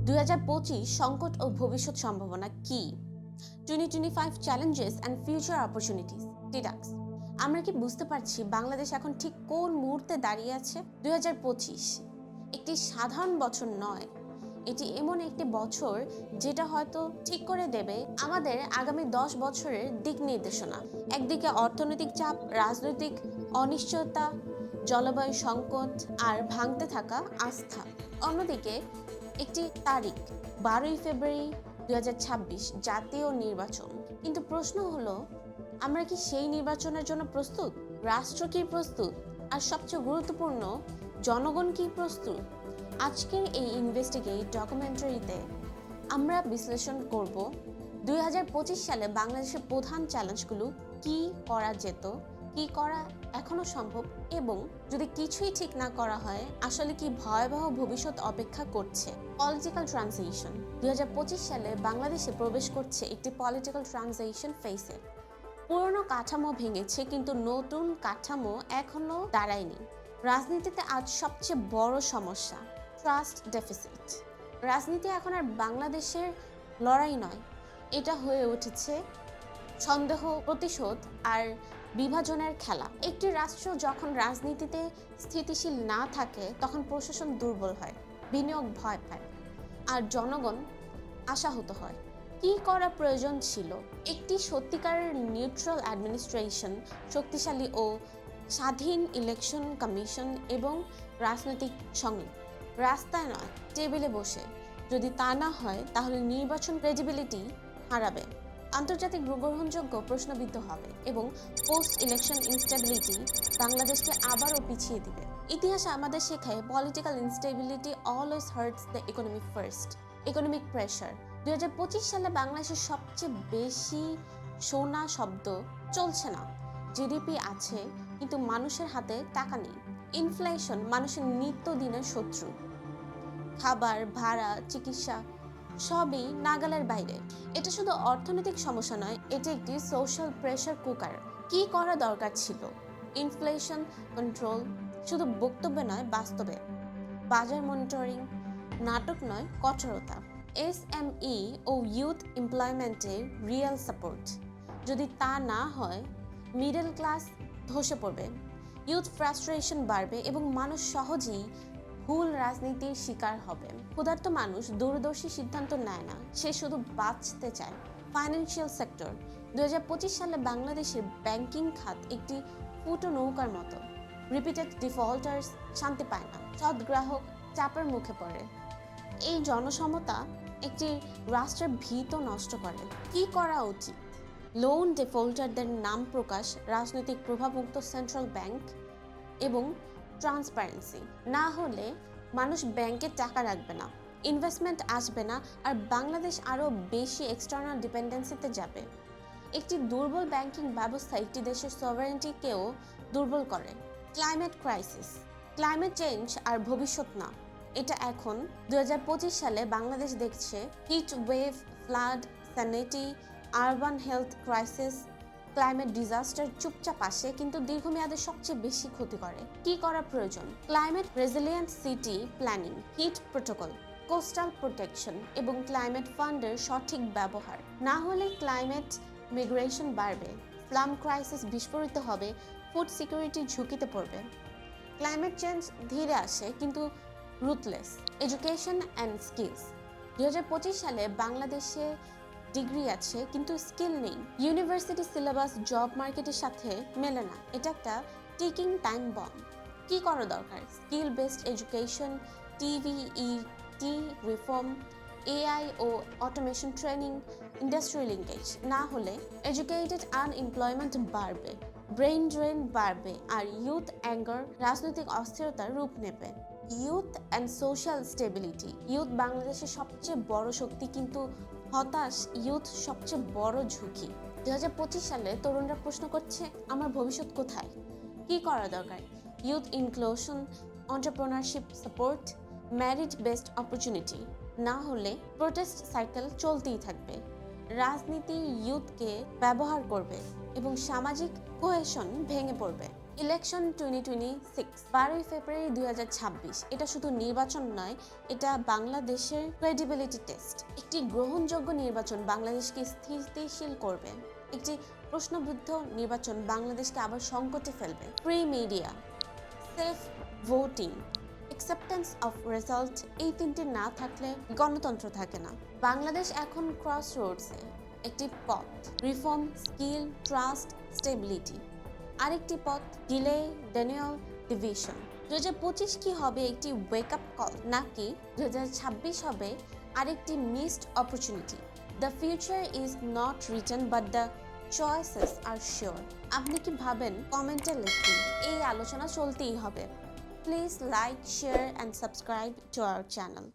2025 সংকট ও ভবিষ্যৎ সম্ভাবনা কি? 2025 চ্যালেঞ্জেস অ্যান্ড ফিউচার অপরচুনিটিস ডিডাক্স। আমরা কি বুঝতে পারছি বাংলাদেশ এখন ঠিক কোন মুহূর্তে দাঁড়িয়ে আছে? 2025 একটি সাধারণ বছর নয়, এটি এমন একটি বছর যেটা হয়তো ঠিক করে দেবে আমাদের আগামী 10 বছরের দিক নির্দেশনা। একদিকে অর্থনৈতিক চাপ, রাজনৈতিক অনিশ্চয়তা, জলবায়ু সংকট আর ভাঙতে থাকা আস্থা। অন্যদিকে একটি তারিখ 12ই ফেব্রুয়ারি 2026 জাতীয় নির্বাচন। কিন্তু প্রশ্ন হলো, আমরা কি সেই নির্বাচনের জন্য প্রস্তুত? রাষ্ট্র কি প্রস্তুত? আর সবচেয়ে গুরুত্বপূর্ণ, জনগণ কি প্রস্তুত? আজকের এই ইনভেস্টিগেট ডকুমেন্টারিতে আমরা বিশ্লেষণ করব 2025 সালে বাংলাদেশের প্রধান চ্যালেঞ্জগুলো, কি করা যেত, কি করা এখনো সম্ভব, এবং যদি কিছুই ঠিক না করা হয় আসলে কি ভয়াবহ ভবিষ্যৎ অপেক্ষা করছে। Political transition. 2025 সালে বাংলাদেশে প্রবেশ করছে একটি পলিটিক্যাল ট্রানজিশন ফেসে। পুরনো কাঠামো ভেঙেছে কিন্তু নতুন কাঠামো এখনো দাঁড়ায়নি। রাজনীতিতে আজ সবচেয়ে বড় সমস্যা ট্রাস্ট ডেফিসিট। রাজনীতি এখন আর বাংলাদেশের লড়াই নয়, এটা হয়ে উঠেছে সন্দেহ, প্রতিশোধ আর বিভাজনের খেলা। একটি রাষ্ট্র যখন রাজনীতিতে স্থিতিশীল না থাকে তখন প্রশাসন দুর্বল হয়, বিনিয়োগ ভয় পায় আর জনগণ আশাহত হয়। কি করা প্রয়োজন ছিল? একটি সত্যিকারের নিউট্রাল অ্যাডমিনিস্ট্রেশন, শক্তিশালী ও স্বাধীন ইলেকশন কমিশন এবং রাজনৈতিক সংলাপ। রাস্তায় নয়, টেবিলে বসে। যদি তা না হয় তাহলে নির্বাচন ক্রেডিবিলিটি হারাবে, আন্তর্জাতিক গ্রহণযোগ্য প্রশ্নবিদ্ধ হবে এবং পোস্ট ইলেকশন ইনস্টেবিলিটি বাংলাদেশকে আবারও পিছিয়ে দিবে। ইতিহাস আমাদের শেখায় political instability always hurts the economy first. Economic pressure. 2025 সালে বাংলাদেশের সবচেয়ে বেশি শোনা শব্দ চলছে না। জিডিপি আছে কিন্তু মানুষের হাতে টাকা নেই। ইনফ্লেশন মানুষের নিত্যদিনের শত্রু। খাবার, ভাড়া, চিকিৎসা সবই নাগালের বাইরে। এটা শুধু অর্থনৈতিক সমস্যা নয়, এটি একটি সোশ্যাল প্রেশার কুকার। কি করা দরকার ছিল? ইনফ্লেশন কন্ট্রোল, শুধু বক্তব্যে নয় বাস্তবে। বাজার মনিটরিং, নাটক নয় কঠোরতা। এসএমই ও ইউথ এমপ্লয়মেন্টে রিয়েল সাপোর্ট। যদি তা না হয় মিডল ক্লাস ধসে পড়বে, ইউথ ফ্রাস্ট্রেশন বাড়বে এবং মানুষ সহজেই ভুল রাজনীতির শিকার হবে। ক্ষুধার্ত মানুষ দূরদর্শী সিদ্ধান্ত নেয় না, সে শুধু বাঁচতে চায়। Financial sector. 2025 সালে বাংলাদেশের ব্যাংকিং খাত একটি ফুটো নৌকার মতো। রিপিটেড ডিফল্টার্স শান্তি পায় না, সৎ গ্রাহক চাপের মুখে পড়ে। এই জনসমতা একটি রাষ্ট্রের ভিত নষ্ট করে। কি করা উচিত? লোন ডিফল্টারদের নাম প্রকাশ, রাজনৈতিক প্রভাবমুক্ত সেন্ট্রাল ব্যাংক এবং ট্রান্সপারেন্সি। না হলে মানুষ ব্যাংকে টাকা রাখবে না, ইনভেস্টমেন্ট আসবে না আর বাংলাদেশ আরও বেশি এক্সটার্নাল ডিপেন্ডেন্সিতে যাবে। একটি দুর্বল ব্যাংকিং ব্যবস্থা একটি দেশের সভারেন্টিকেও দুর্বল করে। Climate crisis. ক্লাইমেট চেঞ্জ আর ভবিষ্যৎ না, এটা এখন। 2025 সালে বাংলাদেশ দেখছে heat wave, flood, sanity, urban health crisis, climate disaster চুপচাপ আসে কিন্তু দীর্ঘমেয়াদে সবচেয়ে বেশি ক্ষতি করে। কি করা প্রয়োজন? Climate resilient city planning, heat protocol, coastal protection এবং ক্লাইমেট ফান্ডের সঠিক ব্যবহার। না হলে ক্লাইমেট মিগ্রেশন বাড়বে, স্লাম ক্রাইসিস বিস্ফোরিত হবে, ফুড সিকিউরিটি ঝুঁকিতে পড়বে। ক্লাইমেট চেঞ্জ ধীরে আসে কিন্তু রুথলেস। Education and skills. 2025 সালে বাংলাদেশে ডিগ্রি আছে কিন্তু স্কিল নেই। ইউনিভার্সিটি সিলেবাস জব মার্কেটের সাথে মেলে না, এটা একটা টিকিং টাইম বম্ব। কি করা দরকার? Skill based education, TVET reform, AI ও অটোমেশন ট্রেনিং, ইন্ডাস্ট্রি লিঙ্কেজ। না হলে এডুকেটেড আনএমপ্লয়মেন্ট বাড়বে, ব্রেইন ড্রেন বাড়বে আর ইউথ অ্যাঙ্গার রাজনৈতিক অস্থিরতার রূপ নেবে। Youth and social stability. Youth বাংলাদেশের সবচেয়ে বড় শক্তি কিন্তু হতাশ ইউথ সবচেয়ে বড় ঝুঁকি। 2025 সালে তরুণরা প্রশ্ন করছে, আমার ভবিষ্যৎ কোথায়? কি করা দরকার? Youth inclusion, entrepreneurship support, merit based opportunity. না হলে প্রোটেস্ট সাইকেল চলতেই থাকবে। রাজনীতি ইউথকে ব্যবহার করবে এবং সামাজিক কোহেশন ভেঙে পড়বে। ইলেকশন 2026 12 ফেব্রুয়ারি 2026 এটা শুধু নির্বাচন নয়, এটা বাংলাদেশের ক্রেডিবিলিটি টেস্ট। একটি গ্রহণযোগ্য নির্বাচন বাংলাদেশকে স্থিতিশীল করবে, একটি প্রশ্নবিদ্ধ নির্বাচন বাংলাদেশকে আবার সংকটে ফেলবে। Free media, safe voting, acceptance of result, এই তিনটে না থাকলে গণতন্ত্র থাকে না। বাংলাদেশ এখন ক্রস রোডসে, একটি পথ রিফর্ম, স্কিল, ট্রাস্ট, স্টেবিলিটি। আরেকটি পথ ডিলে, ডেনিয়াল, ডিভিশন। 2025 কি হবে একটি ওয়েক আপ কল, নাকি 2026 হবে আরেকটি missed opportunity? The future is not written but the choices are sure. আপনি কি ভাবেন? কমেন্টে লিখুন। এই আলোচনা চলতেই হবে। Please like, share and subscribe to our channel.